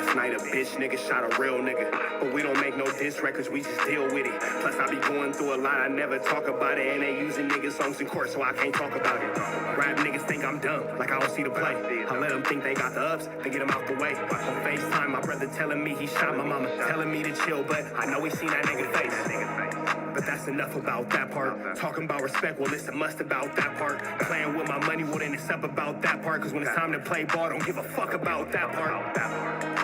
Last night a bitch nigga shot a real nigga. But we don't make no diss records, we just deal with it. Plus I be going through a lot, I never talk about it. And they using niggas songs in court, so I can't talk about it. Rap niggas think I'm dumb, like I don't see the play. I let them think they got the ups, they get them out the way. On FaceTime, my brother telling me he shot my mama, telling me to chill, but I know he seen that nigga face. But that's enough about that part. Talking about respect, well it's a must about that part. Playing with my money, well then it's up about that part. Cause when it's time to play ball, don't give a fuck about that part.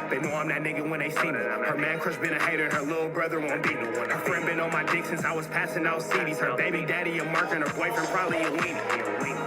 They know I'm that nigga when they see me. Her man crush been a hater, her little brother won't beat me. Her friend been on my dick since I was passing out CDs. Her baby daddy a mark and her boyfriend probably a weenie.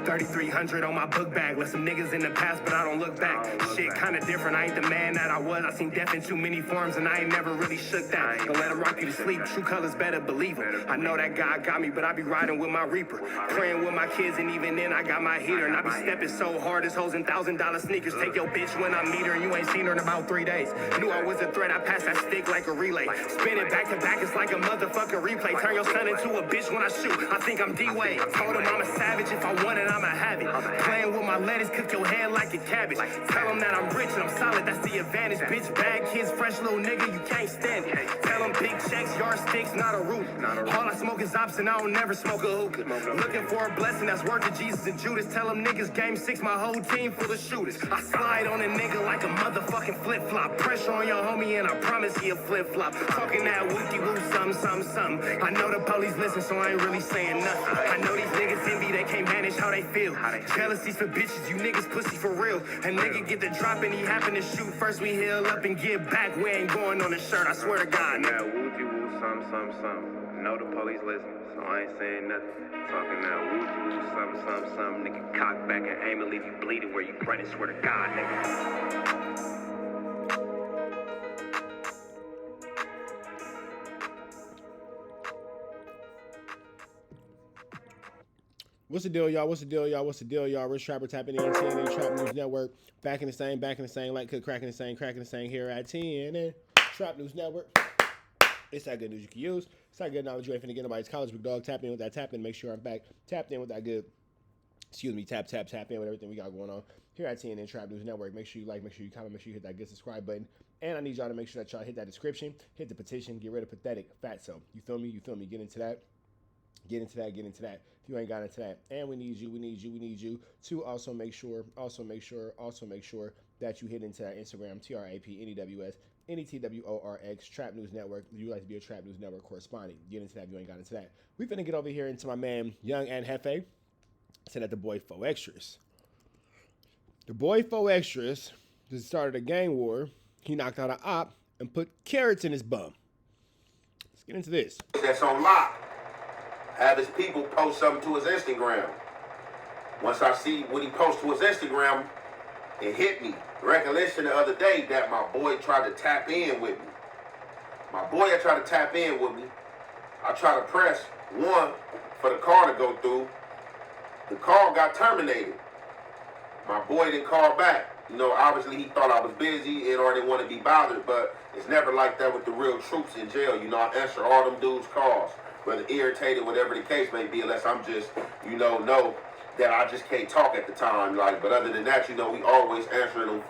3,300 on my book bag. Left some niggas in the past, but I don't look back. Shit kinda different, I ain't the man that I was. I seen death in too many forms and I ain't never really shook that. Don't let him rock you to sleep, true colors better believe him. I know that God got me, but I be riding with my reaper. Praying with my kids and even then I got my heater. And I be stepping so hard, this hoes in $1,000 sneakers. Take your bitch when I meet her, you ain't seen her in about 3 days. Knew I was a threat, I passed that stick like a relay. Spin it back to back, it's like a motherfucking replay. Turn your son into a bitch when I shoot, I think I'm D-Wade. Told him I'm a savage, if I want it, I'ma have it. Playing with my lettuce, cook your head like a cabbage. Tell them that I'm rich and I'm solid, that's the advantage. Bitch, bad kids, fresh little nigga, you can't stand it. Tell them big checks, yardsticks, not a roof. All I smoke is ops and I don't never smoke a hookah. Looking for a blessing that's worth of Jesus and Judas. Tell them niggas game 6, my whole team full of shooters. I slide on a nigga like a motherfucking flip-flop. Pressure on your homie and I promise he a flip-flop. Talking that wookie-woo, something. I know the police listen, so I ain't really saying nothing. I know these niggas envy, they can't manage how they feel. Jealousy's for bitches, you niggas pussy for real. A nigga get the drop and he happen to shoot. First we heal up and get back. We ain't going on the shirt, I swear to God. Now woo-woo, something. Know the police listen, so I ain't saying nothing. Talking now woo-woo, something. Nigga cock back and aim and leave you bleeding where you running. Swear to God, nigga. What's the deal, y'all? Rich Trapper tapping in, TNA Trap News Network. Back in the same, like cook, cracking the same here at TNA Trap News Network. It's that good news you can use. It's that good knowledge you ain't finna get nobody's college, big dog. Tap in with that, tap in, make sure I'm back. Tapped in with that good, tap in with everything we got going on here at TNA Trap News Network. Make sure you like, make sure you comment, make sure you hit that good subscribe button. And I need y'all to make sure that y'all hit that description, hit the petition, get rid of pathetic fatso. You feel me? Get into that. If you ain't got into that, and we need you to also make sure that you hit into that Instagram, TRAPNEWS, NETWORX, Trap News Network. You like to be a Trap News Network correspondent. Get into that if you ain't got into that. We finna get over here into my man, Young and Hefe. Said that the boy 4XTRAZ. The boy 4XTRAZ just started a gang war. He knocked out an op and put carrots in his bum. Let's get into this. That's on lock. Have his people post something to his Instagram. Once I see what he posts to his Instagram, it hit me. Recollection the other day that my boy tried to tap in with me. I tried to press 1 for the call to go through. The call got terminated. My boy didn't call back. You know, obviously he thought I was busy and or didn't want to be bothered, but it's never like that with the real troops in jail. You know, I answer all them dudes' calls. Whether irritated, whatever the case may be, unless I'm just, know that I just can't talk at the time. But other than that, we always answering them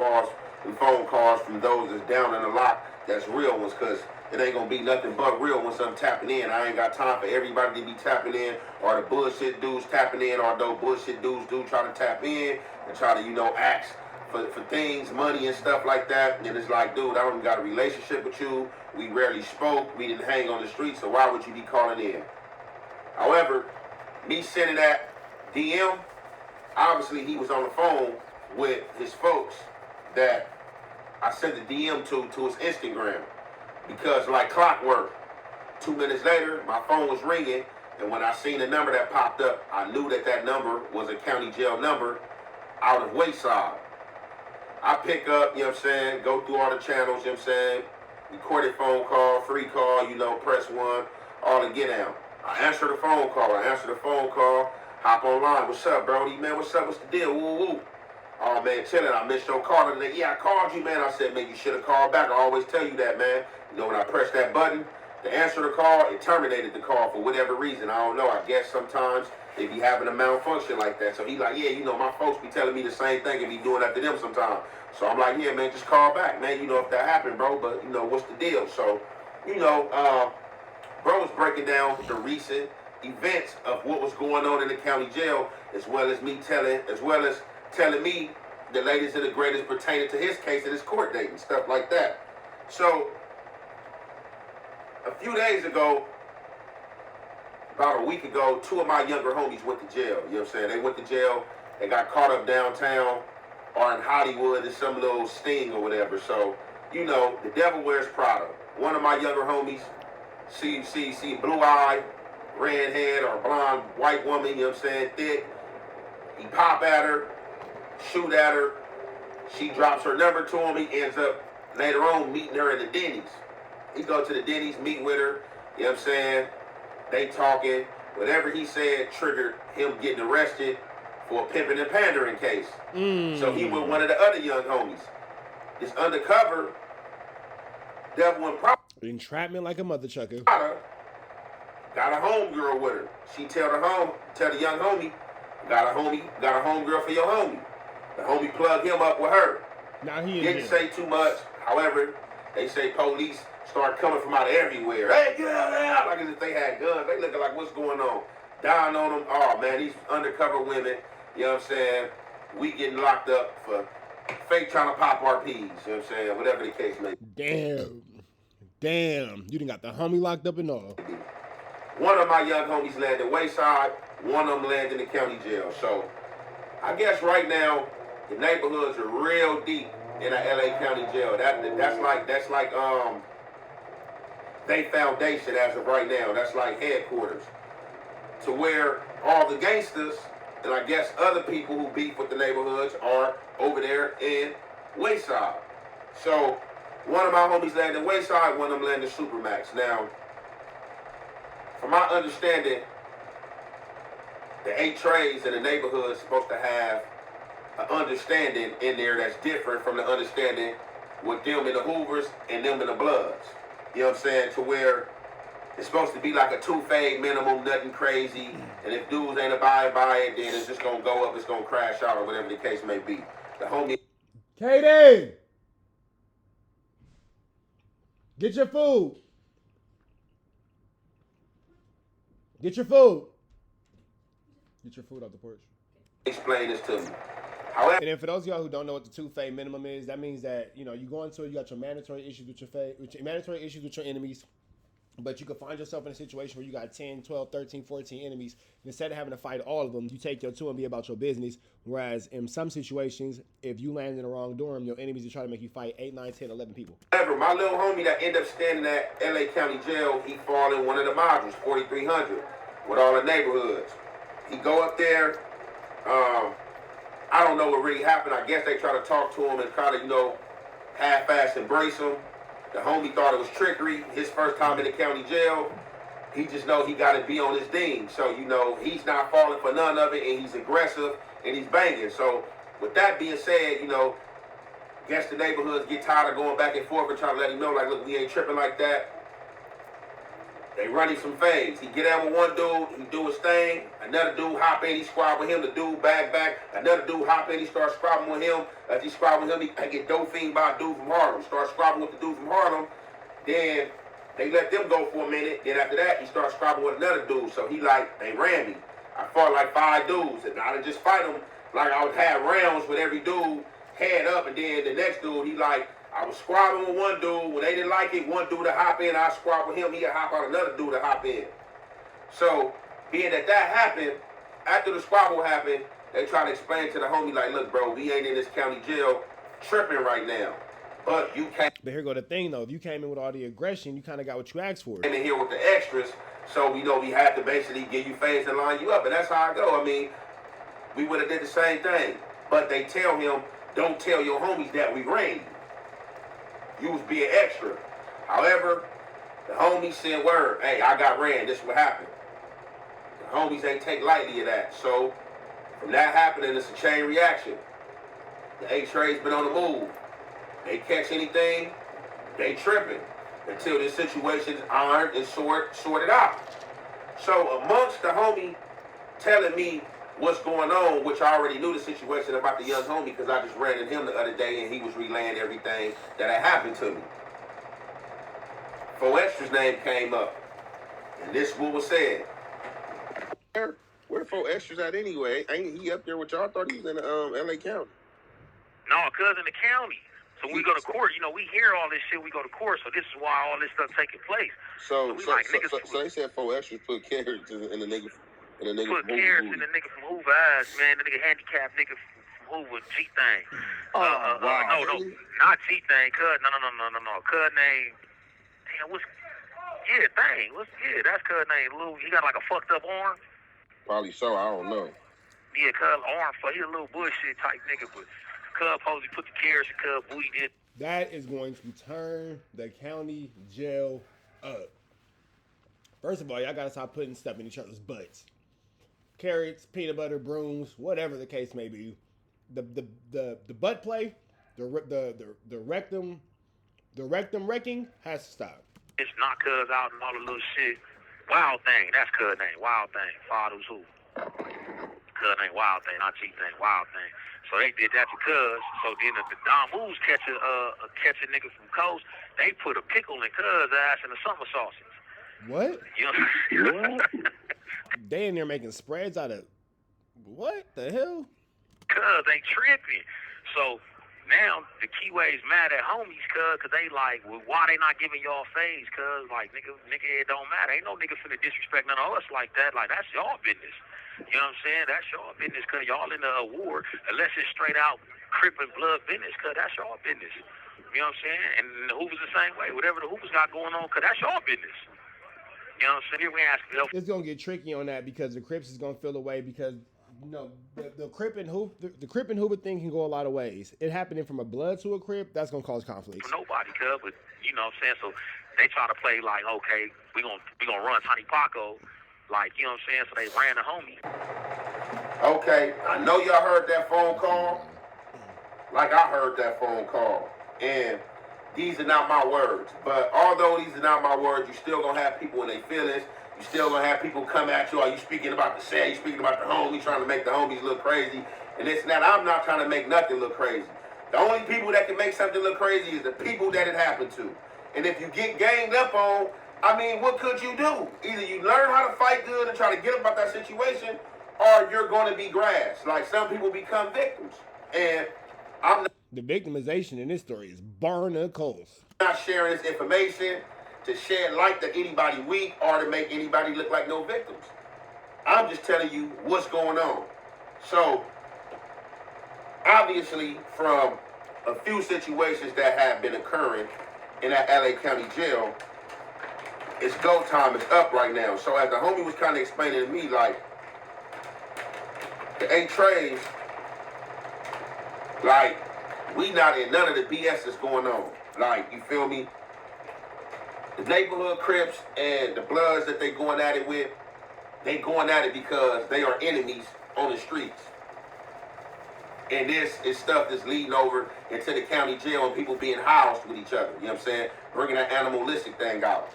phone calls from those that's down in the lock, that's real ones, because it ain't going to be nothing but real once I'm tapping in. I ain't got time for everybody to be tapping in, or the bullshit dudes tapping in, or those bullshit dudes do try to tap in and try to, ask for things, money and stuff like that. And it's like, dude, I don't even got a relationship with you. We rarely spoke. We didn't hang on the street, so why would you be calling in? However, me sending that DM, obviously he was on the phone with his folks that I sent the DM to his Instagram. Because like clockwork, 2 minutes later, my phone was ringing, and when I seen the number that popped up, I knew that number was a county jail number out of Wayside. I pick up, go through all the channels, recorded phone call, free call, press 1, all the get out. I answer the phone call, hop online. What's up, Brody, man? What's up? What's the deal? Woo. Oh, man, chilling. I missed your call today. Yeah, I called you, man. I said, man, you should have called back. I always tell you that, man. When I press that button, to answer the call, it terminated the call for whatever reason. I don't know. I guess sometimes they be having a malfunction like that. So he like, yeah, you know, my folks be telling me the same thing and be doing that to them sometimes. So I'm like, yeah, man, just call back, man. You know, if that happened, bro, but, you know, what's the deal? So, you know, bro was breaking down the recent events of what was going on in the county jail, as well as telling me the latest and the greatest pertaining to his case and his court date and stuff like that. So, a few days ago, about a week ago, two of my younger homies went to jail. You know what I'm saying? They went to jail. They got caught up downtown or in Hollywood in some little sting or whatever. So, you know, the devil wears Prada. One of my younger homies, see blue-eyed, red head or blonde white woman, you know what I'm saying, thick. He pop at her, shoot at her. She drops her number to him. He ends up later on meeting her in the Denny's. He go to the Denny's, meet with her, you know what I'm saying? They talking. Whatever he said triggered him getting arrested for a pimping and pandering case. So he with one of the other young homies. This undercover devil and Prada. Entrapment like a mother chucker. Got a homegirl with her. She tell the young homie, got a homegirl for your homie. The homie plug him up with her. Now he didn't say too much. However, they say police start coming from out of everywhere. Hey, get out of there! Like as if they had guns. They looking like, what's going on? Down on them. Oh, man, these undercover women, you know what I'm saying? We getting locked up for fake trying to pop our peas. You know what I'm saying? Whatever the case may be. Damn. You done got the homie locked up and all. One of my young homies landed Wayside. One of them landed in the county jail. So, I guess right now, the neighborhoods are real deep in the LA County jail. That's like they foundation as of right now. That's like headquarters. To where all the gangsters and I guess other people who beef with the neighborhoods are over there in Wayside. So one of my homies landed Wayside, one of them landed Supermax. Now, from my understanding, the 4XTRAZ in the neighborhood is supposed to have an understanding in there that's different from the understanding with them in the Hoovers and them in the Bloods. You know what I'm saying? To where it's supposed to be like a 2-fade minimum, nothing crazy. And if dudes ain't abide by it, then it's just going to go up, it's going to crash out, or whatever the case may be. The homie... Katie! Get your food. Get your food. Get your food off the porch. Explain this to me. However, and then for those of y'all who don't know what the 2-fade minimum is, that means that, you know, you go into it, you got your mandatory issues with your enemies, but you can find yourself in a situation where you got 10, 12, 13, 14 enemies. And instead of having to fight all of them, you take your 2 and be about your business. Whereas in some situations, if you land in the wrong dorm, your enemies are trying to make you fight 8, 9, 10, 11 people. However, my little homie that ended up standing at LA County Jail, he fall in one of the modules, 4300, with all the neighborhoods. He go up there, I don't know what really happened. I guess they try to talk to him and kind of, you know, half-ass embrace him. The homie thought it was trickery. His first time in the county jail, he just know he got to be on his ding. So, you know, he's not falling for none of it, and he's aggressive, and he's banging. So, with that being said, you know, guess the neighborhoods get tired of going back and forth and trying to let him know, like, look, we ain't tripping like that. They run him some fades. He get out with one dude, he do his thing. Another dude hop in, he squab with him. The dude back. Another dude hop in, he starts squabbing with him. As he squab with him, I get dope-fiend by a dude from Harlem. Start squabbing with the dude from Harlem. Then they let them go for a minute. Then after that, he starts squabbing with another dude. So he like, they ran me. I fought like 5 dudes. And I didn't just fight them like I would have rounds with every dude head up. And then the next dude, he like, I was squabbing with one dude. When they didn't like it, one dude to hop in, I squab with him. He'd hop out another dude to hop in. So, being that happened, after the squabble happened, they try to explain to the homie, like, look, bro, we ain't in this county jail tripping right now. But you came... But here go the thing, though. If you came in with all the aggression, you kind of got what you asked for. Came in here with the extras, so we know we had to basically give you phase and line you up. And that's how I go. I mean, we would have did the same thing. But they tell him, don't tell your homies that we ran you. You was being extra. However, the homies said, word, hey, I got ran. This is what happened. The homies ain't take lightly of that. So, from that happening, it's a chain reaction. The 4XTRAZ been on the move. They catch anything, they tripping. until this situation is ironed and sorted out. So amongst the homie telling me what's going on, which I already knew the situation about the young homie because I just ran into him the other day and he was relaying everything that had happened to me. 4XTRAZ name came up, and this is what was said. Where 4XTRAZ at anyway? Ain't he up there with y'all? I thought he was in LA County. No, cuz in the county. So when we go to court, you know, we hear all this shit, we go to court, so this is why all this stuff taking place. So they said 4XTRAZ put carrots in the nigga put carrots in the nigga from H00VERS, man, the nigga handicapped nigga from Hoover, G-Thing. Wow. No, not G-Thing, cuz, no. Cuz name, damn, that's cuz name, Lou. He got like a fucked up arm. Probably so, I don't know. Yeah, cuz arm, he a little bullshit type nigga, but cuz supposed to put the carrots and cuz booty did. That is going to turn the county jail up. First of all, y'all gotta stop putting stuff in each other's butts. Carrots, peanut butter, brooms, whatever the case may be. The butt play, the rectum wrecking has to stop. It's not cuz out and all the little shit. Wild Thing, that's cuz name. Wild Thing. Father's who? Cuz name Wild Thing, not G-Thing. Wild Thing. So they did that to cuz. So then if the Don Moves catch a nigga from coast, they put a pickle in cuz ass in the summer sausage. What? You know? They in there making spreads out of what the hell? Cuz they tripping. So now the Keyways mad at homies, cuz they like, well, why they not giving y'all phase? Cuz like nigga, it don't matter. Ain't no nigga finna disrespect none of us like that. Like that's y'all business. You know what I'm saying? That's y'all business, cuz y'all in the war, unless it's straight out Crip and blood business, cuz that's y'all business. You know what I'm saying? And the Hoovers the same way. Whatever the Hoovers got going on, cuz that's y'all business. You know what I'm saying? Here we ask for help. It's gonna get tricky on that because the Crips is gonna feel away because you know the Crip and Hoover thing can go a lot of ways. It happening from a blood to a Crip, that's gonna cause conflicts. For nobody, cuz, but you know what I'm saying? So they try to play like, okay, we gonna run Tony Paco, like, you know what I'm saying? So they ran the homie. Okay, I know y'all heard that phone call. Like I heard that phone call. And these are not my words. But although these are not my words, you still gonna have people in their feelings. You still gonna have people come at you. Are you speaking about the set? You speaking about the homie, trying to make the homies look crazy? And this and that. I'm not trying to make nothing look crazy. The only people that can make something look crazy is the people that it happened to. And if you get ganged up on, I mean, what could you do? Either you learn how to fight good and try to get up out that situation, or you're going to be grassed. Like some people become victims. And I'm The victimization in this story is barnacles. not sharing this information to shed light to anybody weak or to make anybody look like no victims. I'm just telling you what's going on. So, obviously, from a few situations that have been occurring in that LA County jail, it's go time. It's up right now. So as the homie was kind of explaining to me, like, the 4XTRAZ, like, we not in none of the BS that's going on. Like, you feel me? The neighborhood Crips and the Bloods that they going at it with, they going at it because they are enemies on the streets. And this is stuff that's leading over into the county jail and people being housed with each other. You know what I'm saying? Bringing that animalistic thing out.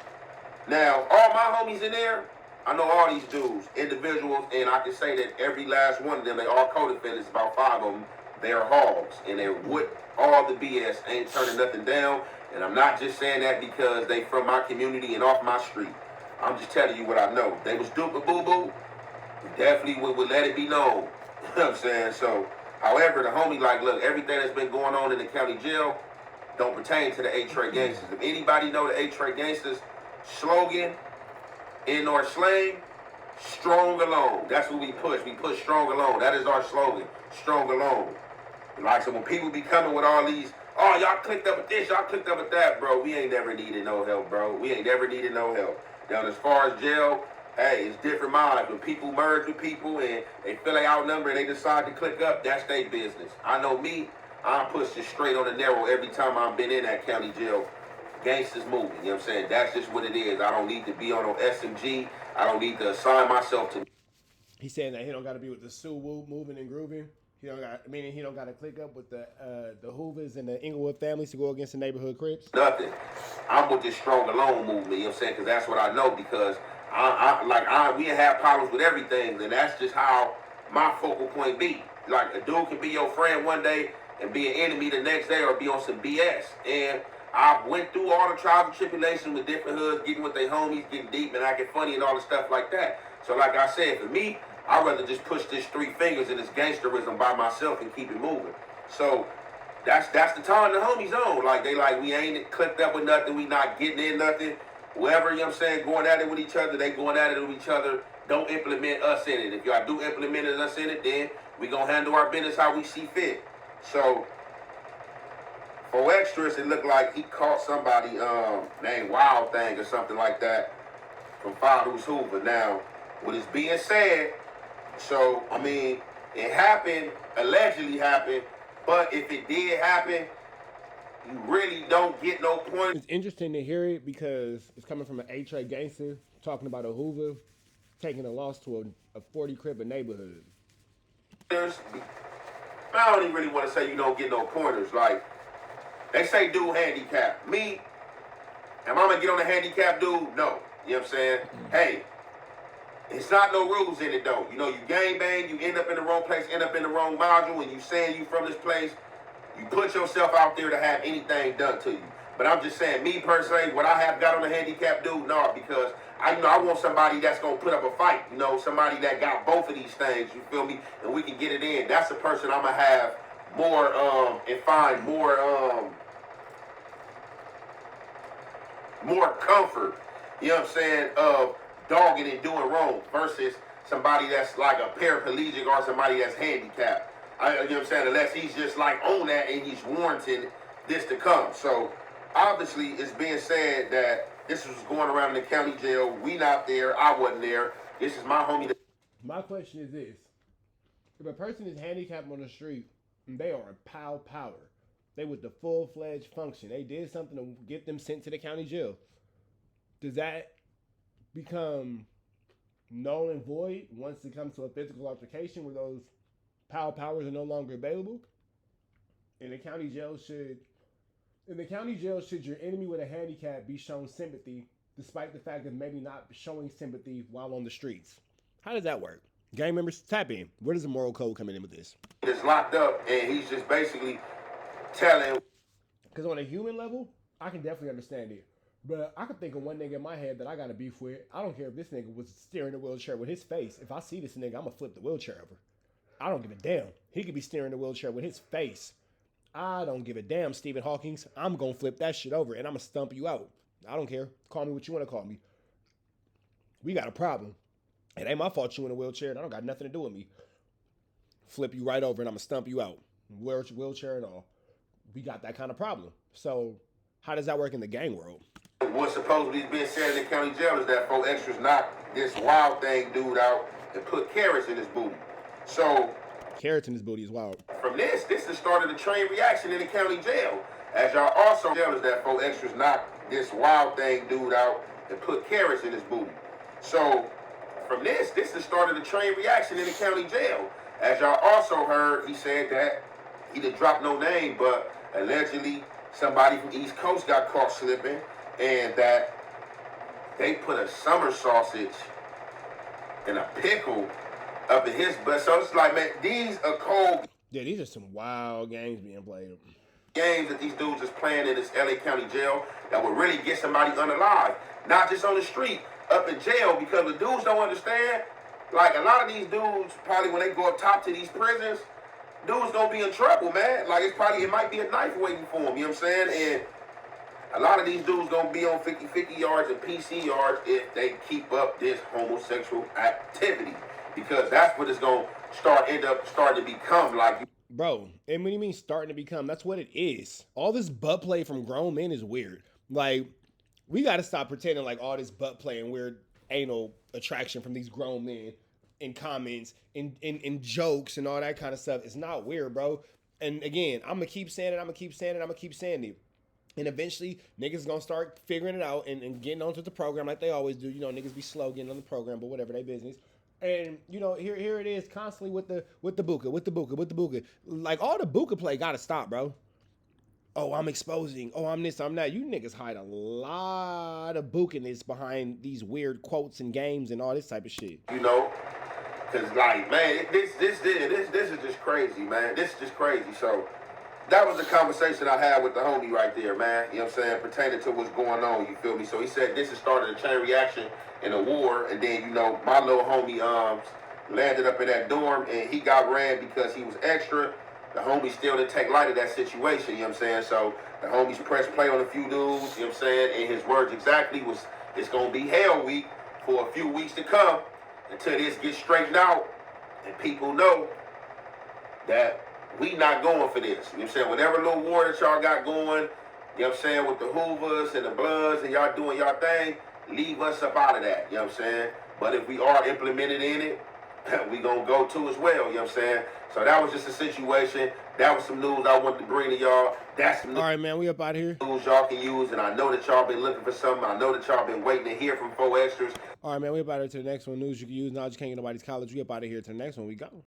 Now, all my homies in there, I know all these dudes, individuals, and I can say that every last one of them, they all co-defendants, about 5 of them, they're hogs. And they're with all the BS, ain't turning nothing down. And I'm not just saying that because they from my community and off my street. I'm just telling you what I know. They was duping boo-boo. We definitely would let it be known. You know what I'm saying? So, however, the homie like, look, everything that's been going on in the county jail don't pertain to the 4XTRAZ gangsters. If anybody know the 4XTRAZ gangsters slogan in our slang, strong alone. That's what we push. We push strong alone. That is our slogan, strong alone. Like, so when people be coming with all these, oh, y'all clicked up with this, y'all clicked up with that, bro, we ain't never needed no help, bro. We ain't never needed no help. Now, as far as jail, hey, it's different minds. When people merge with people and they feel they outnumbered and they decide to click up, that's their business. I know me, I'm pushing straight on the narrow every time I've been in that county jail. Gangsters moving, you know what I'm saying? That's just what it is. I don't need to be on no SMG. I don't need to assign myself to. He's saying that he don't got to be with the Sue Woo moving and grooving. He don't got, meaning he don't got to click up with the Hoovers and the Inglewood families to go against the neighborhood Crips. Nothing. I'm with this strong alone movement, you know what I'm saying? Because that's what I know, because we have problems with everything, and that's just how my focal point be. Like, a dude can be your friend one day and be an enemy the next day, or be on some BS. And I went through all the trials and tribulations with different hoods, getting with their homies, getting deep and acting funny and all the stuff like that. So like I said, for me, I'd rather just push this 3 fingers and this gangsterism by myself and keep it moving. So that's the time the homies on. Like, they like, we ain't clipped up with nothing, we not getting in nothing. Whoever, you know what I'm saying, going at it with each other, they going at it with each other. Don't implement us in it. If y'all do implement us in it, then we gonna handle our business how we see fit. So 4XTRAZ, it looked like he caught somebody named Wild Thing or something like that from 4XTRAZ. Now, what is being said, so I mean, it happened, allegedly happened, but if it did happen, you really don't get no point. It's interesting to hear it because it's coming from an A-Tray gangster talking about a Hoover taking a loss to a 40 crib in neighborhood. I don't even really want to say you don't get no pointers. Like, they say dude handicap. Me, am I gonna get on the handicap dude? No. You know what I'm saying? Hey, it's not no rules in it though. You know, you gang bang, you end up in the wrong place, end up in the wrong module, and you saying you from this place, you put yourself out there to have anything done to you. But I'm just saying, me personally, what I have got on the handicap dude, no, because I want somebody that's gonna put up a fight, you know, somebody that got both of these things, you feel me, and we can get it in. That's the person I'm gonna have more and find more comfort, you know what I'm saying, of dogging and doing wrong versus somebody that's like a paraplegic or somebody that's handicapped. You know what I'm saying, unless he's just like on that and he's warranting this to come. So obviously it's being said that this was going around in the county jail. We not there. I wasn't there. This is my homie. My question is this. If a person is handicapped on the street and they are a power, they with the full-fledged function, they did something to get them sent to the county jail, does that become null and void once it comes to a physical altercation where those powers are no longer available? In the county jail, should your enemy with a handicap be shown sympathy despite the fact of maybe not showing sympathy while on the streets? How does that work? Gang members, tap in. Where does the moral code come in with this? It's locked up and he's just basically telling. Because on a human level, I can definitely understand it. But I could think of one nigga in my head that I got a beef with. I don't care if this nigga was steering the wheelchair with his face. If I see this nigga, I'm going to flip the wheelchair over. I don't give a damn. He could be steering the wheelchair with his face. I don't give a damn, Stephen Hawkins. I'm going to flip that shit over and I'm going to stump you out. I don't care. Call me what you want to call me. We got a problem. It ain't my fault you in a wheelchair and I don't got nothing to do with me. Flip you right over and I'm going to stump you out. Wheelchair and all. We got that kind of problem. So how does that work in the gang world? What's supposedly being said in the county jail is that 4XTRAZ knocked this Wild Thing dude out and put carrots in his booty. So carrots in his booty is wild. From this is the start of the chain reaction in the county jail. As y'all also tell us that 4XTRAZ knocked this Wild Thing dude out and put carrots in his booty. So from this is the start of the chain reaction in the county jail. As y'all also heard, he said that he didn't drop no name, but allegedly somebody from East Coast got caught slipping, and that they put a summer sausage and a pickle up in his butt. So it's like, man, these are cold. Yeah, these are some wild games being played. Games that these dudes is playing in this LA County jail that would really get somebody unalive. Not just on the street, up in jail, because the dudes don't understand. Like, a lot of these dudes, probably when they go up top to these prisons, dudes gonna be in trouble, man. Like, it might be a knife waiting for them, you know what I'm saying? And a lot of these dudes gonna be on 50-50 yards and PC yards if they keep up this homosexual activity. Because that's what it's gonna starting to become like. Bro, and when you mean starting to become, that's what it is. All this butt play from grown men is weird. Like, we gotta stop pretending like all this butt play and weird anal attraction from these grown men in comments, in jokes and all that kind of stuff. It's not weird, bro. And again, I'm gonna keep saying it. And eventually, niggas gonna start figuring it out and getting onto the program like they always do. You know, niggas be slow getting on the program, but whatever, they business. And you know, here it is constantly with the Booka. Like all the Booka play gotta stop, bro. Oh, I'm exposing. Oh, I'm this, I'm that. You niggas hide a lot of Bookiness behind these weird quotes and games and all this type of shit. You know, cause like, man, this is just crazy, man. This is just crazy. So that was the conversation I had with the homie right there, man. You know what I'm saying? Pertaining to what's going on, you feel me? So he said this has started a chain reaction in a war, and then, you know, my little homie landed up in that dorm, and he got ran because he was extra. The homie still didn't take light of that situation, you know what I'm saying? So the homies pressed play on a few dudes, you know what I'm saying? And his words exactly was, it's going to be hell week for a few weeks to come until this gets straightened out and people know that we not going for this. You know what I'm saying? Whatever little war that y'all got going, you know what I'm saying, with the Hoovers and the Bloods and y'all doing y'all thing, leave us up out of that, you know what I'm saying? But if we are implemented in it, we gonna go to as well, you know what I'm saying? So that was just a situation. That was some news I wanted to bring to y'all. That's some news. All right, man, we up out of here. News y'all can use, and I know that y'all been looking for something. I know that y'all been waiting to hear from 4XTRAZ. All right, man, we up out of here to the next one. News you can use. Now you can't get nobody's college. We up out of here to the next one. We go.